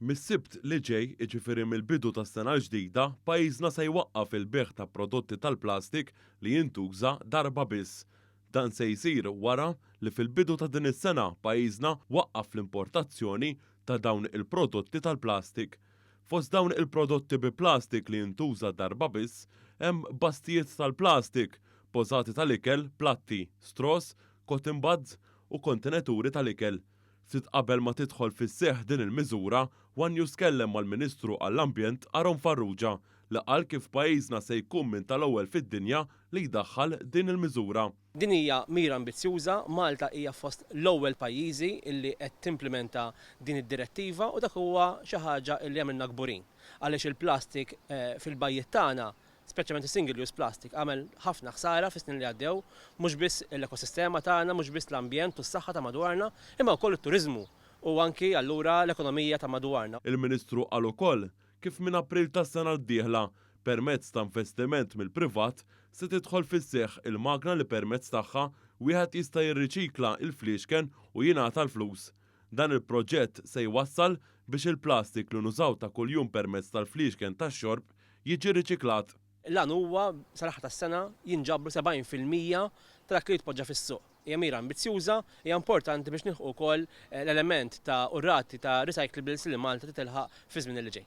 Mis-sibt li ġej, iġifieri mill-bidu tas-sena l-ġdida, pajjiżna se jwaqqaf il-beħ ta' prodotti tal-plastik li jintuża darba biss. Dan se jsir wara li fil-bidu ta' din is-sena pajjiżna waqqaf l-importazzjoni ta' dawn il-prodotti tal-plastik. Fost dawn il-prodotti bi plastik li jintuża darba biss, hemm bastijiet tal-plastik, pożati tal-ikel, platti, stros, cotton buds u kontenituri tal-ikel. Ftit qabel ma tidħol fis-seħħ din il-miżura, One News kellem mal-Ministru għall-Ambjent Aron Farrugia li qal kif pajjiżna se jkun minn tal-ewwel fid-dinja li jdaħħal din il-miżura. Din hija mira ambizzjuża, Malta hija fost l-ewwel pajjiżi illi qed timplementa din id-direttiva u dak huwa xi ħaġa li għamilna kburin. Għaliex il-plastik fil-bajjiet tagħna, speċjalment is-single use plastic, għamel ħafna ħsara fis-snin li għaddew, mhux biss l-ekosistema tagħna, mhux biss l-ambjent u s-saħħa ta' madwarna, imma wkoll it-turiżmu u anki allura l-ekonomija ta' madwarna. Il-Ministru qal ukoll kif minn April tas-sena d-dieħla permezz ta' investiment mill-privat se tidħol fis-seħħ il-magna li permezz tagħha wieħed jista' jirriċikla l-fliexken u jingħata l-flus. Dan il-proġett se jwassal biex il-plastik li nużaw ta' kuljum permezz tal-fliexken tax-xorb jiġi riċiklat. L-għan huwa sal-aħħar tas-sena jinġabru 70% ta' dak li jitpoġġa fis-suq. Hija mira ambizzjuża, hija importanti biex nilħu wkoll l-element ta' urrati ta' recyclables li Malta titilħaq fi żmien li ġej.